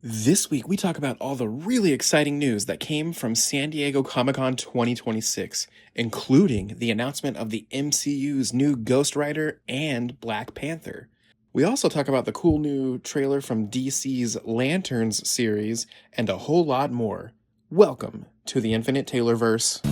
This week, we talk about all the really exciting news that came from San Diego Comic-Con 2026, including the announcement of the MCU's new Ghost Rider and Black Panther. We also talk about the cool new trailer from DC's Lanterns series and a whole lot more. Welcome to the Infinite Taylorverse.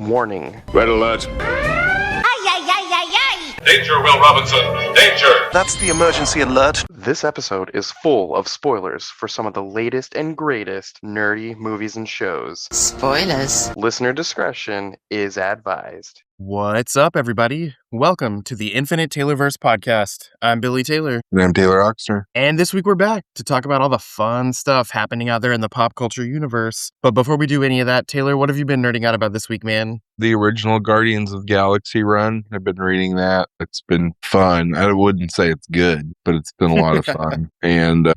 Warning. Red alert. Ay, ay, ay, ay, ay! Danger, Will Robinson. Danger. That's the emergency alert. This episode is full of spoilers for some of the latest and greatest nerdy movies and shows. Spoilers. Listener discretion is advised. What's up, everybody? Welcome to the Infinite Taylorverse podcast. I'm Billy Taylor. And I'm Taylor Oxner. And this week we're back to talk about all the fun stuff happening out there in the pop culture universe. But before we do any of that, Taylor, what have you been nerding out about this week, man? The original Guardians of the Galaxy run. I've been reading that. It's been fun. I wouldn't say it's good, but it's been a lot of fun. And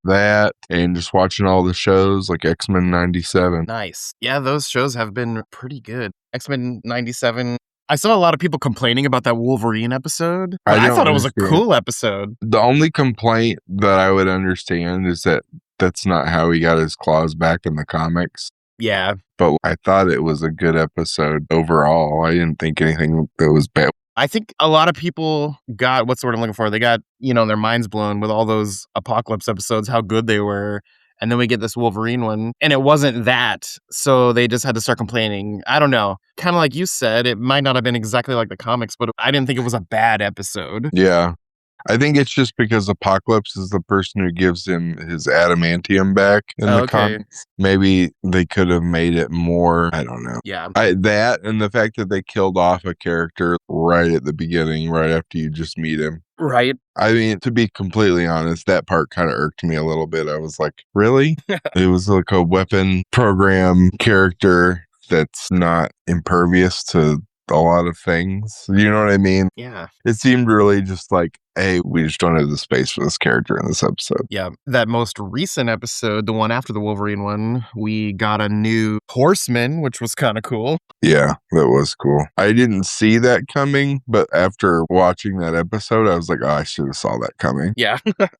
that and just watching all the shows like X-Men 97. Nice. Yeah, those shows have been pretty good. X-Men 97. I saw a lot of people complaining about that Wolverine episode. But I thought it was a cool episode. The only complaint that I would understand is that that's not how he got his claws back in the comics. Yeah. But I thought it was a good episode overall. I didn't think anything that was bad. I think a lot of people got, what's the word I'm looking for? They got, their minds blown with all those Apocalypse episodes, how good they were. And then we get this Wolverine one, and it wasn't that. So they just had to start complaining. I don't know. Kind of like you said, it might not have been exactly like the comics, but I didn't think it was a bad episode. Yeah. I think it's just because Apocalypse is the person who gives him his adamantium back in the comics. Maybe they could have made it more, I don't know. Yeah. That and the fact that they killed off a character right at the beginning, right after you just meet him. Right. I mean, to be completely honest, that part kind of irked me a little bit. I was like, really? It was like a weapon program character that's not impervious to a lot of things. You know what I mean? Yeah. It seemed really just like, hey, we just don't have the space for this character in this episode. Yeah. That most recent episode, the one after the Wolverine one, we got a new Horseman, which was kind of cool. Yeah, that was cool. I didn't see that coming, but after watching that episode, I was like, oh, I should have saw that coming. Yeah.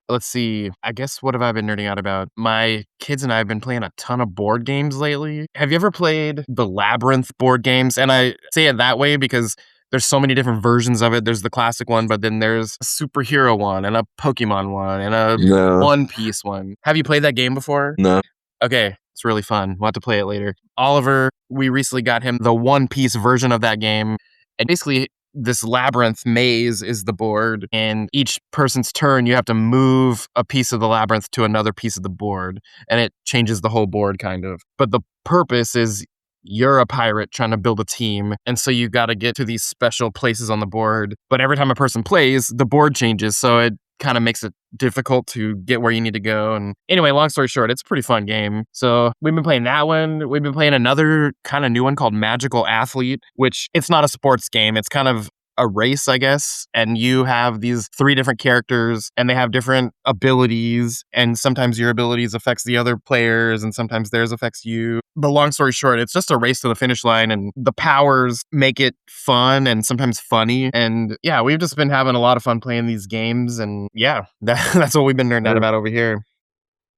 Let's see. I guess what have I been nerding out about? My kids and I have been playing a ton of board games lately. Have you ever played the Labyrinth board games? And I say it that way because there's so many different versions of it. There's the classic one, but then there's a superhero one and a Pokemon one and a One Piece one. Have you played that game before? No. Okay. It's really fun. We'll have to play it later. Oliver, we recently got him the One Piece version of that game. And basically, this labyrinth maze is the board. And each person's turn, you have to move a piece of the labyrinth to another piece of the board. And it changes the whole board, kind of. But the purpose is you're a pirate trying to build a team. And so you got to get to these special places on the board. But every time a person plays, the board changes. So it kind of makes it difficult to get where you need to go. And anyway, long story short, it's a pretty fun game. So we've been playing that one. We've been playing another kind of new one called Magical Athlete, which it's not a sports game. It's kind of a race, I guess, and you have these 3 different characters and they have different abilities, and sometimes your abilities affects the other players and sometimes theirs affects you. But long story short, it's just a race to the finish line, and the powers make it fun and sometimes funny. And yeah, we've just been having a lot of fun playing these games, and yeah, that's what we've been nerding out about over here.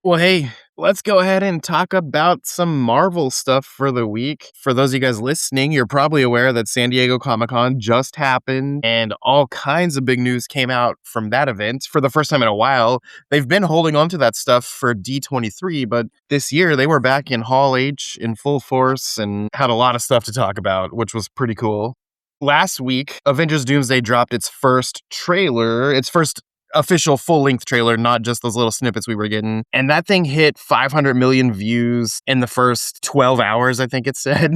Well, hey, let's go ahead and talk about some Marvel stuff for the week. For those of you guys listening, you're probably aware that San Diego Comic-Con just happened and all kinds of big news came out from that event for the first time in a while. They've been holding on to that stuff for D23, but this year they were back in Hall H in full force and had a lot of stuff to talk about, which was pretty cool. Last week, Avengers Doomsday dropped its first trailer, its first official full-length trailer, not just those little snippets we were getting. And that thing hit 500 million views in the first 12 hours, I think it said.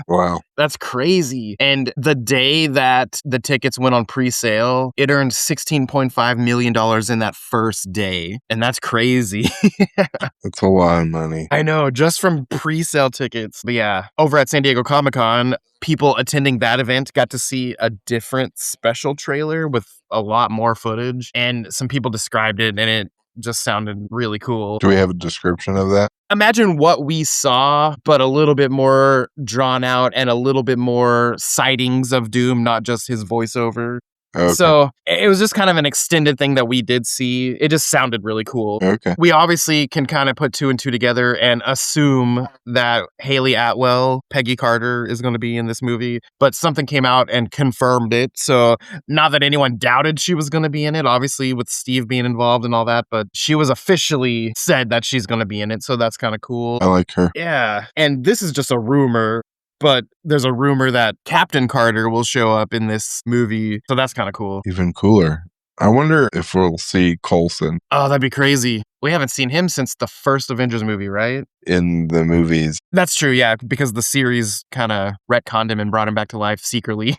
Wow. That's crazy. And the day that the tickets went on pre-sale, it earned $16.5 million in that first day. And that's crazy. That's a lot of money. I know, just from pre-sale tickets. But yeah, over at San Diego Comic-Con, people attending that event got to see a different special trailer with a lot more footage. And some people described it, and it just sounded really cool. Do we have a description of that? Imagine what we saw, but a little bit more drawn out and a little bit more sightings of Doom, not just his voiceover. Okay. So it was just kind of an extended thing that we did see. It just sounded really cool. Okay. We obviously can kind of put two and two together and assume that Haley Atwell, Peggy Carter, is going to be in this movie, but something came out and confirmed it. So not that anyone doubted she was going to be in it, obviously with Steve being involved and all that, but she was officially said that she's going to be in it. So that's kind of cool. I like her. Yeah. And this is just a rumor, but there's a rumor that Captain Carter will show up in this movie. So that's kind of cool. Even cooler. I wonder if we'll see Coulson Oh, that'd be crazy. We haven't seen him since the first Avengers movie, right? in the movies. That's true, yeah, because the series kind of retconned him and brought him back to life secretly.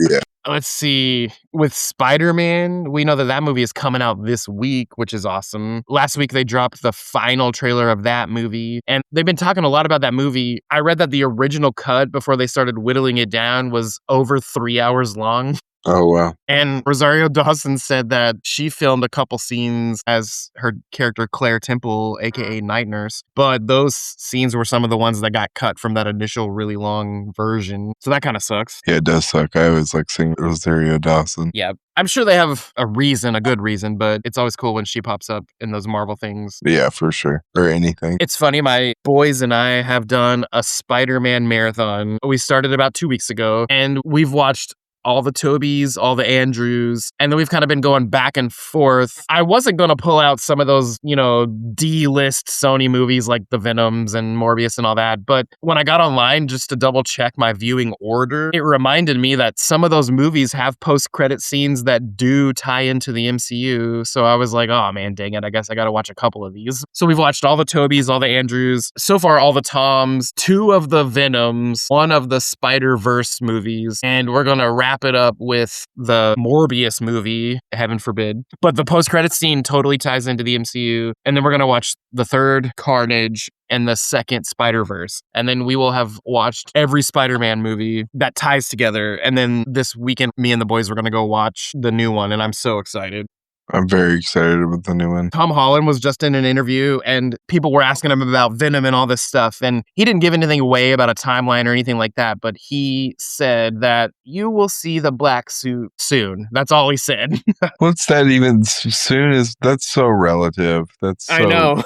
Yeah. Let's see. With Spider-Man, we know that that movie is coming out this week, which is awesome. Last week, they dropped the final trailer of that movie, and they've been talking a lot about that movie. I read that the original cut, before they started whittling it down, was over 3 hours long. Oh, wow. And Rosario Dawson said that she filmed a couple scenes as her character Claire Temple, aka Night Nurse, but those scenes were some of the ones that got cut from that initial really long version. So that kind of sucks. Yeah, it does suck. I always like seeing Rosario Dawson. Yeah, I'm sure they have a reason, a good reason, but it's always cool when she pops up in those Marvel things. Yeah, for sure. Or anything. It's funny, my boys and I have done a Spider-Man marathon. We started about 2 weeks ago, and we've watched all the Tobys, all the Andrews, and then we've kind of been going back and forth. I wasn't going to pull out some of those, D-list Sony movies like the Venoms and Morbius and all that, but when I got online just to double check my viewing order, it reminded me that some of those movies have post-credit scenes that do tie into the MCU, so I was like, oh man, dang it, I guess I got to watch a couple of these. So we've watched all the Tobys, all the Andrews, so far all the Toms, 2 of the Venoms, 1 of the Spider-Verse movies, and we're going to wrap it up with the Morbius movie, heaven forbid. But the post-credit scene totally ties into the MCU. And then we're going to watch the 3rd Carnage and the 2nd Spider-Verse. And then we will have watched every Spider-Man movie that ties together. And then this weekend, me and the boys were going to go watch the new one. And I'm so excited. I'm very excited about the new one. Tom Holland was just in an interview and people were asking him about Venom and all this stuff. And he didn't give anything away about a timeline or anything like that. But he said that you will see the black suit soon. That's all he said. What's that even soon is? That's so relative. That's so, I know.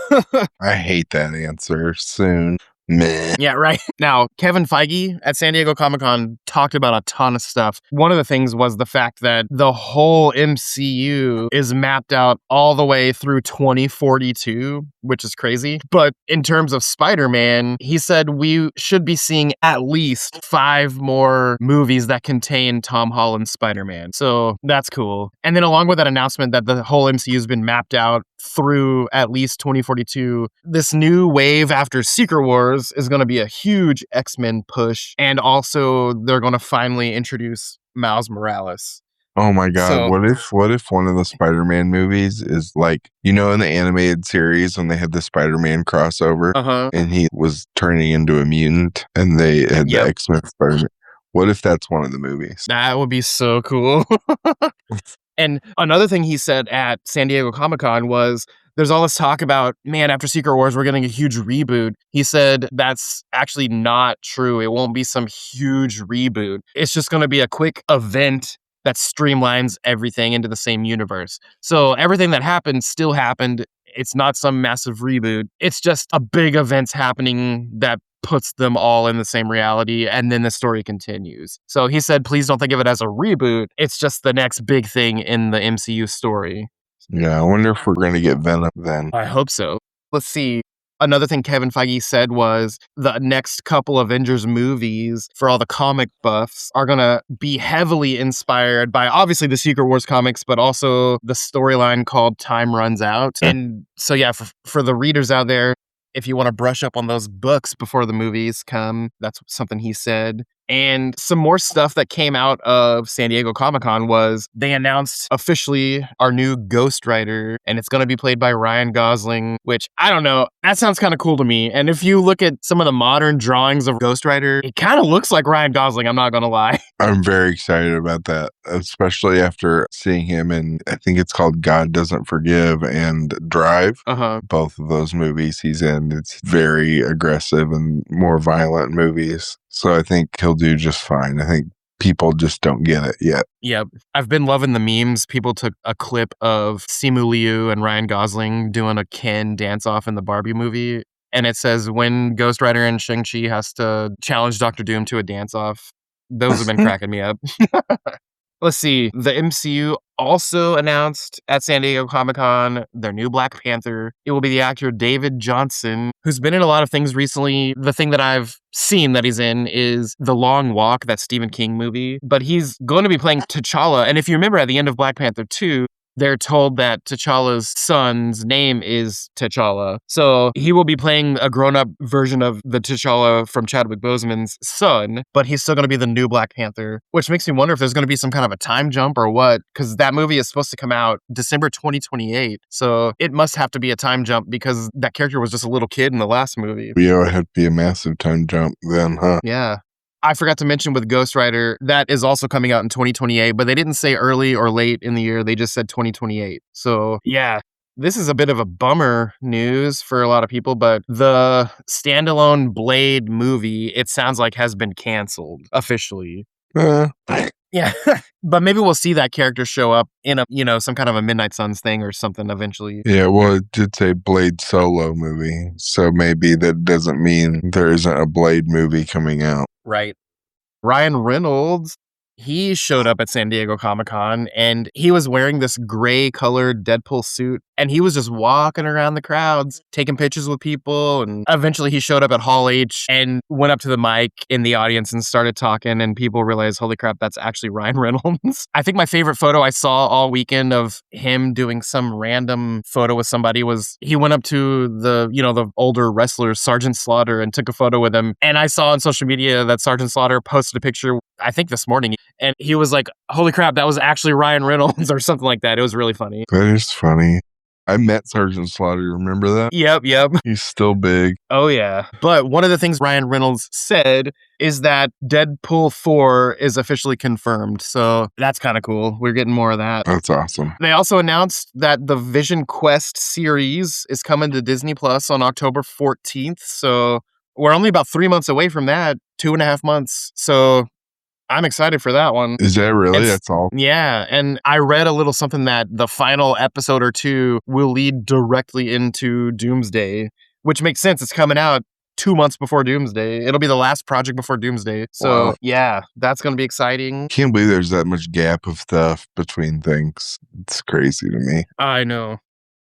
I hate that answer. Soon. Meh. Yeah, right. Now, Kevin Feige at San Diego Comic-Con talked about a ton of stuff. One of the things was the fact that the whole MCU is mapped out all the way through 2042, which is crazy. But in terms of Spider-Man, he said we should be seeing at least 5 more movies that contain Tom Holland's Spider-Man. So that's cool. And then along with that announcement that the whole MCU has been mapped out through at least 2042, this new wave after Secret Wars is going to be a huge X-Men push. And also they're going to finally introduce Miles Morales. Oh my God. So- what if one of the Spider-Man movies is like, in the animated series when they had the Spider-Man crossover Uh-huh. and he was turning into a mutant and they had the Yep. X-Men Spider-Man? What if that's one of the movies? That would be so cool. And another thing he said at San Diego Comic-Con was there's all this talk about, man, after Secret Wars, we're getting a huge reboot. He said that's actually not true. It won't be some huge reboot. It's just going to be a quick event that streamlines everything into the same universe. So everything that happened still happened. It's not some massive reboot. It's just a big event's happening that puts them all in the same reality, and then the story continues. So he said, please don't think of it as a reboot. It's just the next big thing in the MCU story. Yeah, I wonder if we're going to get Venom then. I hope so. Let's see. Another thing Kevin Feige said was the next couple Avengers movies for all the comic buffs are going to be heavily inspired by obviously the Secret Wars comics, but also the storyline called Time Runs Out. And so, yeah, for the readers out there, if you want to brush up on those books before the movies come, that's something he said. And some more stuff that came out of San Diego Comic-Con was they announced officially our new Ghost Rider, and it's going to be played by Ryan Gosling, which I don't know. That sounds kind of cool to me. And if you look at some of the modern drawings of Ghost Rider, it kind of looks like Ryan Gosling. I'm not going to lie. I'm very excited about that, especially after seeing him in, I think it's called God Doesn't Forgive and Drive. Both of those movies he's in. It's very aggressive and more violent movies. So I think he'll do just fine. I think people just don't get it yet. Yep. I've been loving the memes. People took a clip of Simu Liu and Ryan Gosling doing a Ken dance-off in the Barbie movie. And it says when Ghost Rider and Shang-Chi has to challenge Doctor Doom to a dance-off. Those have been cracking me up. Let's see. The MCU also announced at San Diego Comic-Con their new Black Panther. It will be the actor David Johnson, who's been in a lot of things recently. The thing that I've seen that he's in is The Long Walk, that Stephen King movie. But he's going to be playing T'Challa. And if you remember at the end of Black Panther 2, they're told that T'Challa's son's name is T'Challa. So he will be playing a grown-up version of the T'Challa from Chadwick Boseman's son, but he's still going to be the new Black Panther, which makes me wonder if there's going to be some kind of a time jump or what, because that movie is supposed to come out December 2028. So it must have to be a time jump because that character was just a little kid in the last movie. Yeah, it would have to be a massive time jump then, huh? Yeah. I forgot to mention with Ghost Rider, that is also coming out in 2028, but they didn't say early or late in the year. They just said 2028. So, yeah, this is a bit of a bummer news for a lot of people, but the standalone Blade movie, it sounds like has been canceled officially. Yeah, but maybe we'll see that character show up in a, some kind of a Midnight Suns thing or something eventually. Yeah, well, it did say Blade solo movie, so maybe that doesn't mean there isn't a Blade movie coming out. Right. Ryan Reynolds, he showed up at San Diego Comic-Con and he was wearing this gray colored Deadpool suit and he was just walking around the crowds, taking pictures with people. And eventually he showed up at Hall H and went up to the mic in the audience and started talking and people realized, holy crap, that's actually Ryan Reynolds. I think my favorite photo I saw all weekend of him doing some random photo with somebody was he went up to the older wrestler, Sergeant Slaughter, and took a photo with him. And I saw on social media that Sergeant Slaughter posted a picture, I think this morning, and he was like, holy crap, that was actually Ryan Reynolds or something like that. It was really funny. That is funny. I met Sergeant Slaughter, remember that? Yep. He's still big. Oh, yeah. But one of the things Ryan Reynolds said is that Deadpool 4 is officially confirmed. So that's kind of cool. We're getting more of that. That's awesome. They also announced that the Vision Quest series is coming to Disney Plus on October 14th. So we're only about 3 months away from that, 2.5 months. So I'm excited for that one. Is that really? That's all? Yeah. And I read a little something that the final episode or two will lead directly into Doomsday, which makes sense. It's coming out 2 months before Doomsday. It'll be the last project before Doomsday. So, wow. Yeah, that's going to be exciting. Can't believe there's that much gap of stuff between things. It's crazy to me. I know.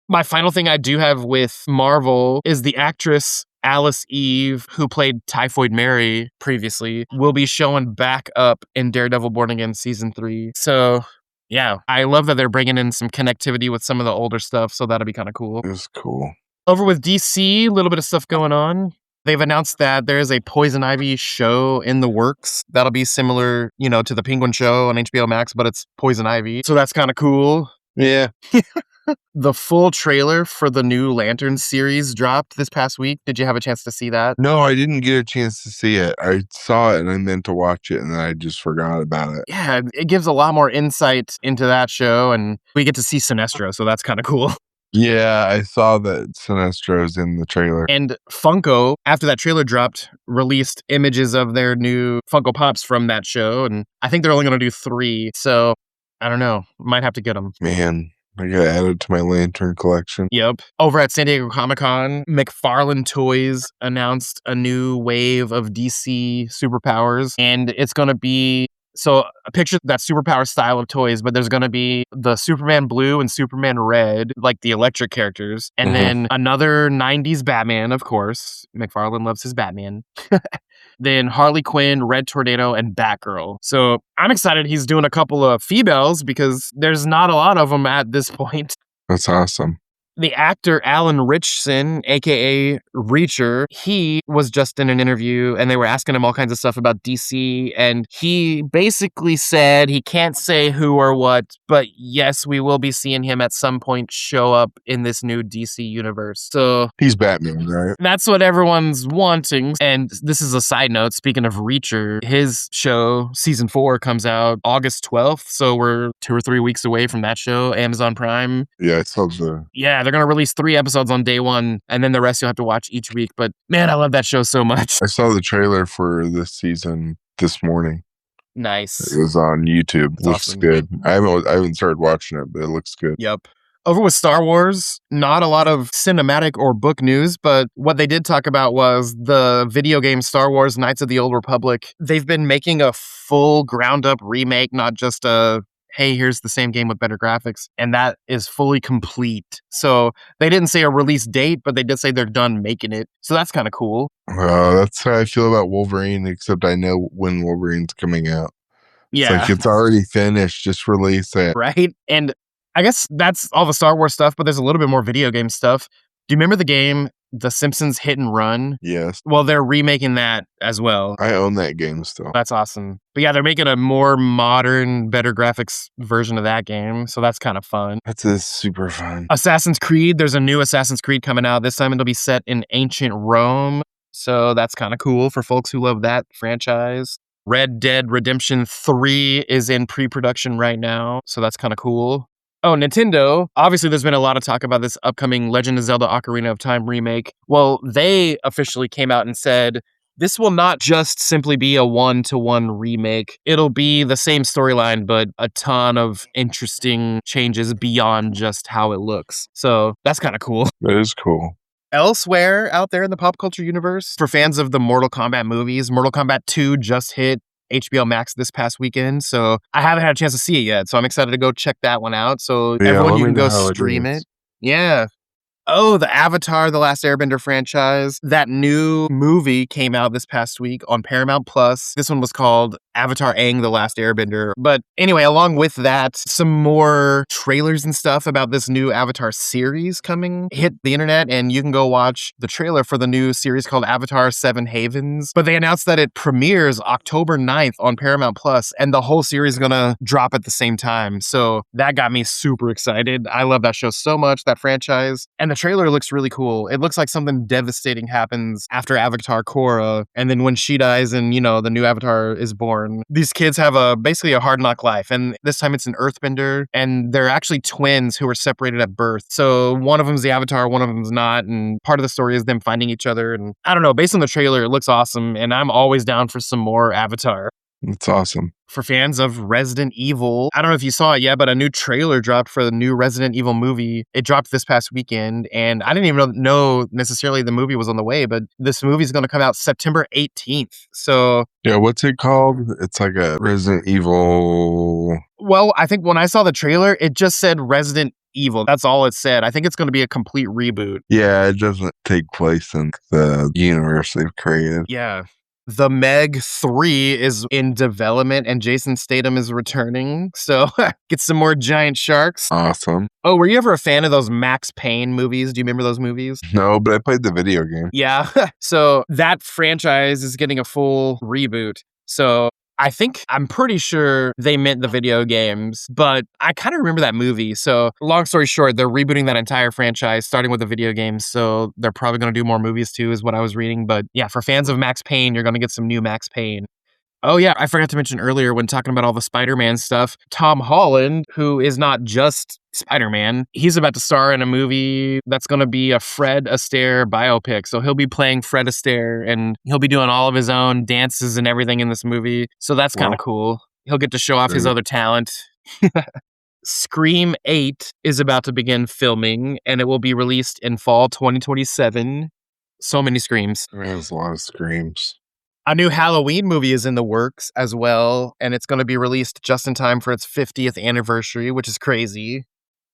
My final thing I do have with Marvel is the actress Alice Eve, who played Typhoid Mary previously, will be showing back up in Daredevil Born Again Season 3. So, yeah, I love that they're bringing in some connectivity with some of the older stuff, so that'll be kind of cool. It's cool. Over with DC, a little bit of stuff going on. They've announced that there is a Poison Ivy show in the works. That'll be similar, to the Penguin show on HBO Max, but it's Poison Ivy. So that's kind of cool. Yeah. The full trailer for the new Lantern series dropped this past week. Did you have a chance to see that? No, I didn't get a chance to see it. I saw it and I meant to watch it and then I just forgot about it. Yeah, it gives a lot more insight into that show and we get to see Sinestro, so that's kind of cool. Yeah, I saw that Sinestro's in the trailer. And Funko, after that trailer dropped, released images of their new Funko Pops from that show. And I think they're only going to do 3. So I don't know. Might have to get them. Man, I got added to my Lantern collection. Yep. Over at San Diego Comic-Con, McFarlane Toys announced a new wave of DC superpowers. And it's going to be... So a picture that superpower style of toys, but there's going to be the Superman Blue and Superman Red, like the electric characters. And then another 90s Batman, of course. McFarlane loves his Batman. Then Harley Quinn, Red Tornado, and Batgirl. So I'm excited he's doing a couple of females because there's not a lot of them at this point. That's awesome. The actor Alan Richson, aka Reacher, he was just in an interview and they were asking him all kinds of stuff about DC. And he basically said he can't say who or what, but yes, we will be seeing him at some point show up in this new DC universe. So He's Batman, right? that's what everyone's wanting. And this is a side note. Speaking of Reacher, his show, season 4, comes out August 12th. So we're 2 or 3 weeks away from that show, Amazon Prime. Yeah, I saw the. Yeah, they're going to release 3 episodes on day 1, and then the rest you'll have to watch each week. But man, I love that show so much. I saw the trailer for this season this morning. Nice. It was on YouTube. That's Looks awesome. good. I haven't started watching it, but it looks good. Yep. Over with Star Wars, not a lot of cinematic or book news, but what they did talk about was the video game Star Wars Knights of the Old Republic. They've been making a full ground-up remake, not just a, hey, here's the same game with better graphics, and that is fully complete. So they didn't say a release date, but they did say they're done making it. So that's kind of cool. That's how I feel about Wolverine, except I know when Wolverine's coming out. Yeah. It's like it's already finished. Just release it. Right? And I guess that's all the Star Wars stuff, but there's a little bit more video game stuff. Do you remember the game, The Simpsons Hit and Run? Yes. Well, they're remaking that as well. I own that game still. That's awesome. But yeah, they're making a more modern, better graphics version of that game. So that's kind of fun. That's super fun. Assassin's Creed, there's a new Assassin's Creed coming out. This time it'll be set in ancient Rome. So that's kind of cool for folks who love that franchise. Red Dead Redemption 3 is in pre-production right now. So that's kind of cool. Oh, Nintendo. Obviously, there's been a lot of talk about this upcoming Legend of Zelda Ocarina of Time remake. Well, they officially came out and said, this will not just simply be a one-to-one remake. It'll be the same storyline, but a ton of interesting changes beyond just how it looks. So that's kind of cool. That is cool. Elsewhere out there in the pop culture universe, for fans of the Mortal Kombat movies, Mortal Kombat 2 just hit HBO Max this past weekend, so I haven't had a chance to see it yet, so I'm excited to go check that one out. So Yeah, everyone, let you me can know go how it stream is. it. Yeah. Oh, the Avatar, The Last Airbender franchise. That new movie came out this past week on Paramount Plus. This one was called Avatar Aang, The Last Airbender. But anyway, along with that, some more trailers and stuff about this new Avatar series coming hit the internet, and you can go watch the trailer for the new series called Avatar 7 Havens. But they announced that it premieres October 9th on Paramount Plus, and the whole series is gonna drop at the same time. So that got me super excited. I love that show so much, that franchise. And the trailer looks really cool. It looks like something devastating happens after Avatar Korra, and then when she dies and, you know, the new Avatar is born, these kids have basically a hard knock life, and this time it's an earthbender, and they're actually twins who were separated at birth. So one of them's the Avatar, one of them's not, and part of the story is them finding each other, and I don't know, based on the trailer, it looks awesome, and I'm always down for some more Avatar. It's awesome. For fans of Resident Evil, I don't know if you saw it yet, but a new trailer dropped for the new Resident Evil movie. It dropped this past weekend, and I didn't even know necessarily the movie was on the way, but this movie is going to come out September 18th. So, Yeah, what's it called? It's like a Resident Evil. well, I think when I saw the trailer, it just said Resident Evil. That's all it said. I think it's going to be a complete reboot. Yeah, it doesn't take place in the universe they've created. Yeah. The Meg 3 is in development and Jason Statham is returning. So get some more giant sharks. Awesome. Oh, were you ever a fan of those Max Payne movies? Do you remember those movies? No, but I played the video game. Yeah. So that franchise is getting a full reboot. So I'm pretty sure they meant the video games, but I kind of remember that movie. So long story short, they're rebooting that entire franchise, starting with the video games. So they're probably going to do more movies too, is what I was reading. But yeah, for fans of Max Payne, you're going to get some new Max Payne. Oh yeah, I forgot to mention earlier when talking about all the Spider-Man stuff, Tom Holland, who is not just Spider-Man, he's about to star in a movie that's going to be a Fred Astaire biopic. So he'll be playing Fred Astaire and he'll be doing all of his own dances and everything in this movie. So that's kind of cool. He'll get to show off his other talent. Scream 8 is about to begin filming and it will be released in fall 2027. So many screams. There's a lot of screams. A new Halloween movie is in the works as well, and it's going to be released just in time for its 50th anniversary, which is crazy.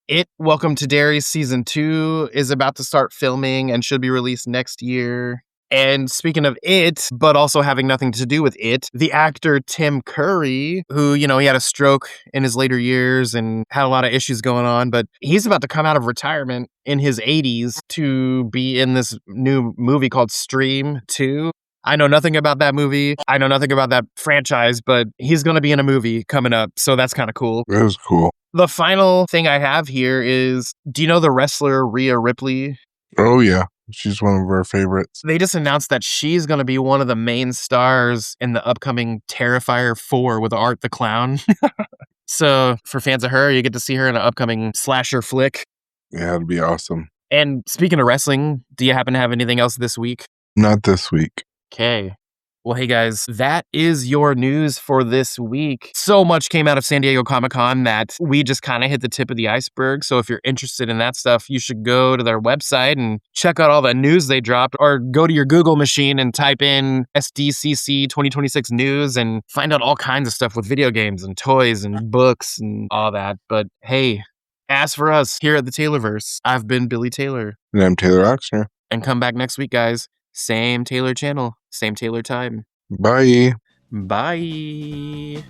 It, Welcome to Derry Season 2 is about to start filming and should be released next year. And speaking of it, but also having nothing to do with it, the actor Tim Curry, who, he had a stroke in his later years and had a lot of issues going on, but he's about to come out of retirement in his 80s to be in this new movie called Stream 2. I know nothing about that movie. I know nothing about that franchise, but he's going to be in a movie coming up, so that's kind of cool. It was cool. The final thing I have here is, do you know the wrestler Rhea Ripley? Oh, yeah. She's one of our favorites. They just announced that she's going to be one of the main stars in the upcoming Terrifier 4 with Art the Clown. So for fans of her, you get to see her in an upcoming slasher flick. Yeah, it'd be awesome. And speaking of wrestling, do you happen to have anything else this week? Not this week. Okay. Well, hey guys, that is your news for this week. So much came out of San Diego Comic-Con that we just kind of hit the tip of the iceberg. So if you're interested in that stuff, you should go to their website and check out all the news they dropped, or go to your Google machine and type in SDCC 2026 news and find out all kinds of stuff with video games and toys and books and all that. But hey, as for us here at the Taylorverse, I've been Billy Taylor. And I'm Taylor Oxner. And come back next week, guys. Same Taylor channel, same Taylor time. Bye. Bye.